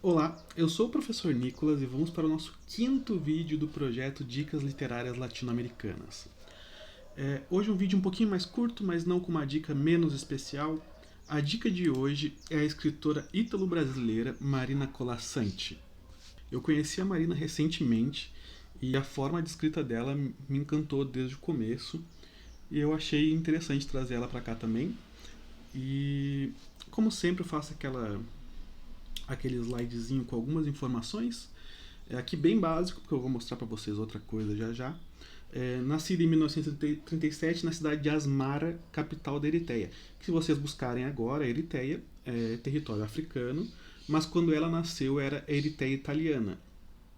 Olá, eu sou o professor Nicolas e vamos para o nosso quinto vídeo do projeto Dicas Literárias Latino-Americanas. Hoje um vídeo um pouquinho mais curto, mas não com uma dica menos especial. A dica de hoje é a escritora ítalo-brasileira Marina Colasanti. Eu conheci a Marina recentemente e a forma de escrita dela me encantou desde o começo e eu achei interessante trazer ela para cá também. E como sempre eu faço aquele slidezinho com algumas informações. Aqui bem básico, porque eu vou mostrar para vocês outra coisa já já. Nascida em 1937 na cidade de Asmara, capital da Eritreia. Que se vocês buscarem agora, a Eritreia é território africano, mas quando ela nasceu era Eritreia italiana.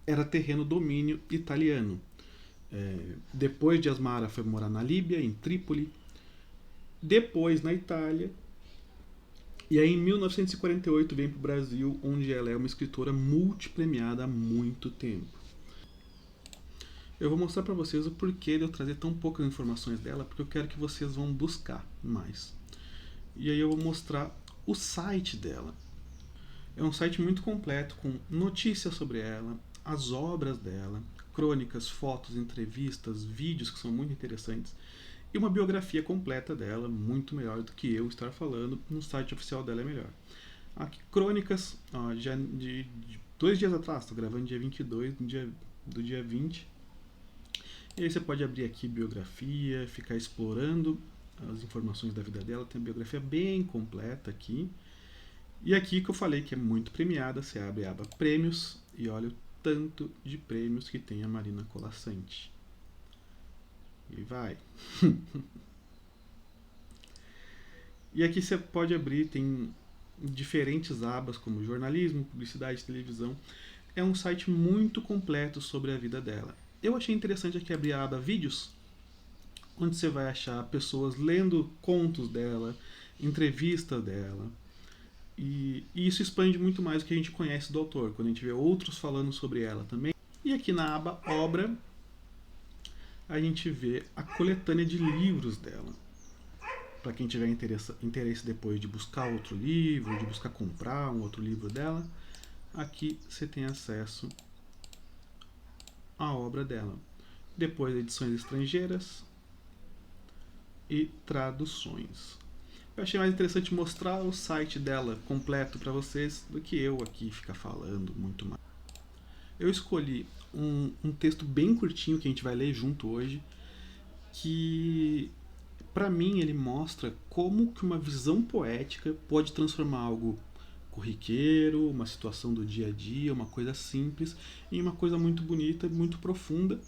Era terreno domínio italiano. Depois de Asmara foi morar na Líbia, em Trípoli. Depois na Itália. E aí, em 1948, vem para o Brasil, onde ela é uma escritora multipremiada há muito tempo. Eu vou mostrar para vocês o porquê de eu trazer tão poucas informações dela, porque eu quero que vocês vão buscar mais. E aí eu vou mostrar o site dela. É um site muito completo, com notícias sobre ela, as obras dela, crônicas, fotos, entrevistas, vídeos que são muito interessantes, e uma biografia completa dela, muito melhor do que eu estar falando. No site oficial dela é melhor. Aqui, crônicas já de 2 dias atrás, estou gravando dia 22 do dia 20. E aí você pode abrir aqui biografia, ficar explorando as informações da vida dela. Tem uma biografia bem completa aqui. E aqui que eu falei que é muito premiada, você abre a aba prêmios e olha o tanto de prêmios que tem a Marina Colasanti. E vai. E aqui você pode abrir, tem diferentes abas como jornalismo, publicidade, televisão. É um site muito completo sobre a vida dela. Eu achei interessante aqui abrir a aba vídeos, onde você vai achar pessoas lendo contos dela, entrevistas dela. E isso expande muito mais o que a gente conhece do autor, quando a gente vê outros falando sobre ela também. E aqui na aba obra, a gente vê a coletânea de livros dela. Para quem tiver interesse depois de buscar outro livro, de buscar comprar um outro livro dela, aqui você tem acesso à obra dela. Depois, edições estrangeiras e traduções. Eu achei mais interessante mostrar o site dela completo para vocês do que eu aqui ficar falando muito mais. Eu escolhi um texto bem curtinho que a gente vai ler junto hoje, que para mim ele mostra como que uma visão poética pode transformar algo corriqueiro, uma situação do dia a dia, uma coisa simples, em uma coisa muito bonita, muito profunda.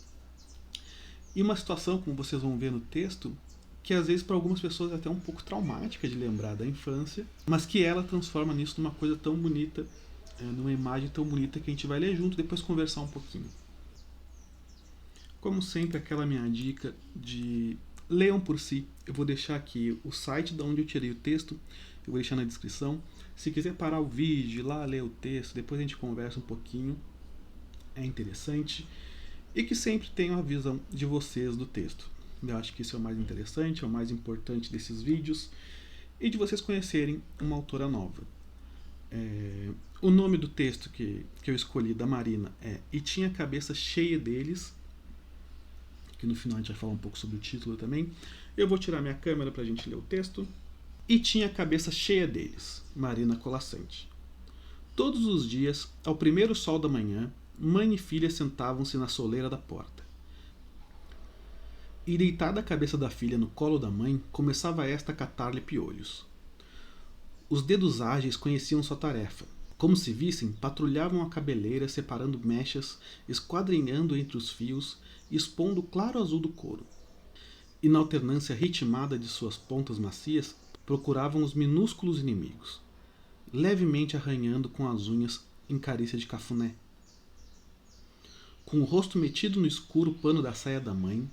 E uma situação, como vocês vão ver no texto, que às vezes para algumas pessoas é até um pouco traumática de lembrar da infância, mas que ela transforma nisso numa coisa tão bonita, numa imagem tão bonita que a gente vai ler junto e depois conversar um pouquinho. Como sempre, aquela minha dica de leiam por si. Eu vou deixar aqui o site de onde eu tirei o texto, eu vou deixar na descrição. Se quiser parar o vídeo, ir lá ler o texto, depois a gente conversa um pouquinho, é interessante. E que sempre tenham a visão de vocês do texto. Eu acho que isso é o mais interessante, é o mais importante desses vídeos. E de vocês conhecerem uma autora nova. O nome do texto que eu escolhi, da Marina, é E Tinha a Cabeça Cheia Deles, que no final a gente vai falar um pouco sobre o título também. Eu vou tirar minha câmera para a gente ler o texto. E tinha a cabeça cheia deles, Marina Colasanti. Todos os dias, ao primeiro sol da manhã, mãe e filha sentavam-se na soleira da porta. E deitada a cabeça da filha no colo da mãe, começava esta a catar-lhe piolhos. Os dedos ágeis conheciam sua tarefa. Como se vissem, patrulhavam a cabeleira, separando mechas, esquadrinhando entre os fios, expondo o claro azul do couro. E na alternância ritmada de suas pontas macias, procuravam os minúsculos inimigos, levemente arranhando com as unhas em carícia de cafuné. Com o rosto metido no escuro pano da saia da mãe,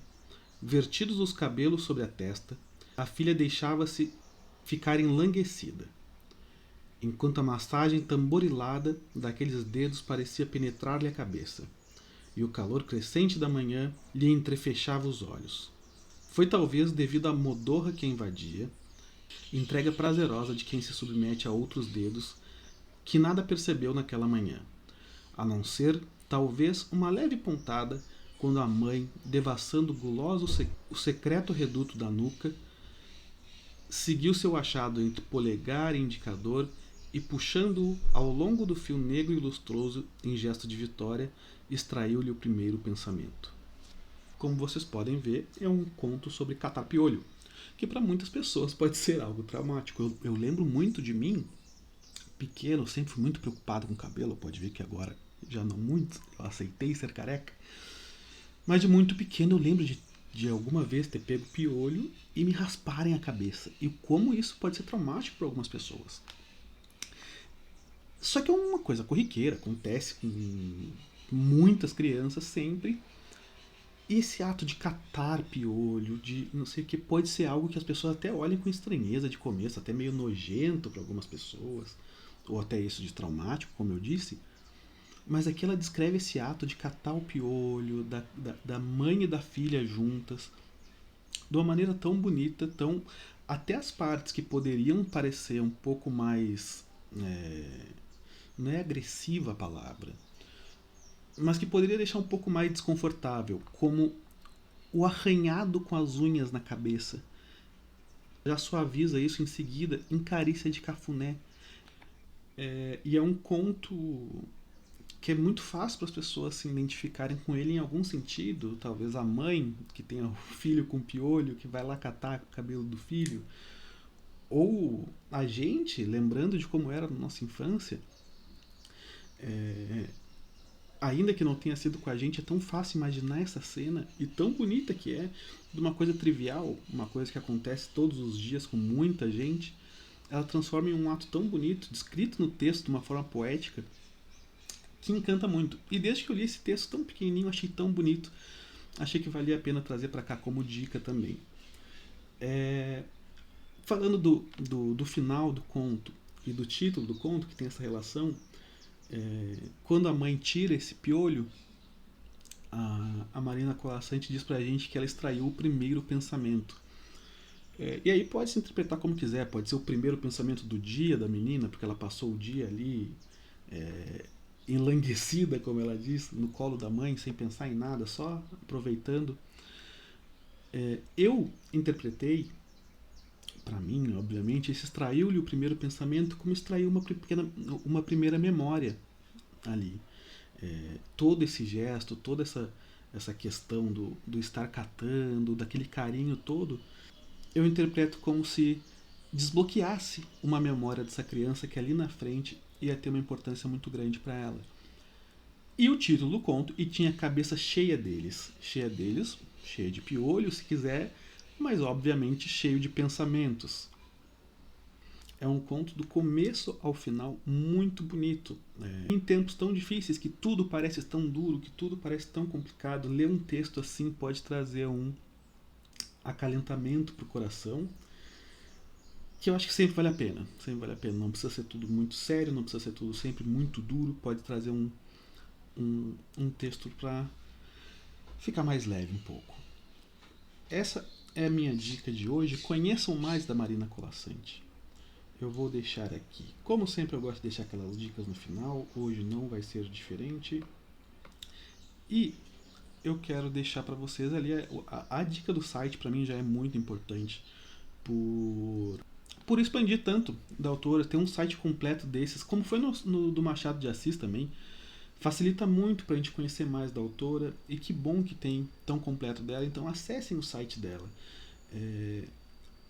vertidos os cabelos sobre a testa, a filha deixava-se ficar enlanguecida, enquanto a massagem tamborilada daqueles dedos parecia penetrar-lhe a cabeça, e o calor crescente da manhã lhe entrefechava os olhos. Foi talvez devido à modorra que a invadia, entrega prazerosa de quem se submete a outros dedos, que nada percebeu naquela manhã, a não ser, talvez, uma leve pontada quando a mãe, devassando guloso o secreto reduto da nuca, seguiu seu achado entre polegar e indicador e, puxando-o ao longo do fio negro e lustroso em gesto de vitória, extraiu-lhe o primeiro pensamento. Como vocês podem ver, é um conto sobre catar piolho, que para muitas pessoas pode ser algo traumático. Eu lembro muito de mim, pequeno, sempre fui muito preocupado com o cabelo, pode ver que agora já não muito, eu aceitei ser careca. Mas de muito pequeno eu lembro de alguma vez ter pego piolho e me rasparem a cabeça. E como isso pode ser traumático para algumas pessoas. Só que é uma coisa corriqueira, acontece com muitas crianças sempre. E esse ato de catar piolho, de não sei o que, pode ser algo que as pessoas até olhem com estranheza de começo, até meio nojento para algumas pessoas, ou até isso de traumático, como eu disse. Mas aqui ela descreve esse ato de catar o piolho, da mãe e da filha juntas, de uma maneira tão bonita, tão. Até as partes que poderiam parecer um pouco mais. Não é agressiva a palavra, mas que poderia deixar um pouco mais desconfortável, como o arranhado com as unhas na cabeça. Já suaviza isso em seguida em Carícia de Cafuné. E é um conto que é muito fácil para as pessoas se identificarem com ele em algum sentido. Talvez a mãe que tenha o filho com piolho, que vai lá catar o cabelo do filho. Ou a gente, lembrando de como era na nossa infância, ainda que não tenha sido com a gente, é tão fácil imaginar essa cena e tão bonita que é, de uma coisa trivial, uma coisa que acontece todos os dias com muita gente, ela transforma em um ato tão bonito, descrito no texto de uma forma poética, que encanta muito. E desde que eu li esse texto tão pequenininho, achei tão bonito, achei que valia a pena trazer para cá como dica também. Falando do final do conto e do título do conto, que tem essa relação, quando a mãe tira esse piolho, a Marina Colasanti diz pra gente que ela extraiu o primeiro pensamento. E aí pode se interpretar como quiser, pode ser o primeiro pensamento do dia da menina, porque ela passou o dia ali enlanguecida, como ela diz, no colo da mãe, sem pensar em nada, só aproveitando. Eu interpretei, para mim, obviamente, esse extraiu-lhe o primeiro pensamento como extraiu uma primeira memória ali. Todo esse gesto, toda essa questão do estar catando, daquele carinho todo, eu interpreto como se desbloqueasse uma memória dessa criança que ali na frente ia ter uma importância muito grande para ela. E o título do conto, e tinha a cabeça cheia deles, cheia de piolho se quiser, mas obviamente cheio de pensamentos. É um conto do começo ao final muito bonito. Em tempos tão difíceis, que tudo parece tão duro, que tudo parece tão complicado, ler um texto assim pode trazer um acalentamento para o coração, que eu acho que sempre vale a pena. Sempre vale a pena. Não precisa ser tudo muito sério, não precisa ser tudo sempre muito duro, pode trazer um texto para ficar mais leve um pouco. Essa é a minha dica de hoje. Conheçam mais da Marina Colasanti. Eu vou deixar aqui. Como sempre, eu gosto de deixar aquelas dicas no final. Hoje não vai ser diferente. E eu quero deixar para vocês ali a dica do site. Para mim já é muito importante por expandir tanto da autora. Ter um site completo desses, como foi no do Machado de Assis também, facilita muito para a gente conhecer mais da autora. E que bom que tem tão completo dela. Então acessem o site dela.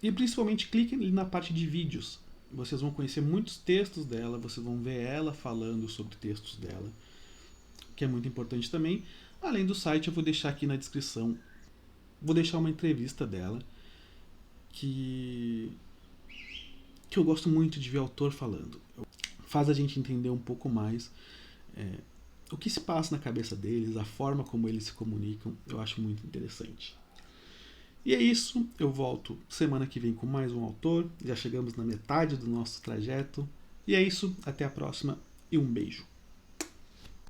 E principalmente cliquem na parte de vídeos. Vocês vão conhecer muitos textos dela, vocês vão ver ela falando sobre textos dela, que é muito importante também. Além do site, eu vou deixar aqui na descrição, vou deixar uma entrevista dela, que eu gosto muito de ver o autor falando. Faz a gente entender um pouco mais o que se passa na cabeça deles, a forma como eles se comunicam, eu acho muito interessante. E é isso, eu volto semana que vem com mais um autor, já chegamos na metade do nosso trajeto. E é isso, até a próxima e um beijo.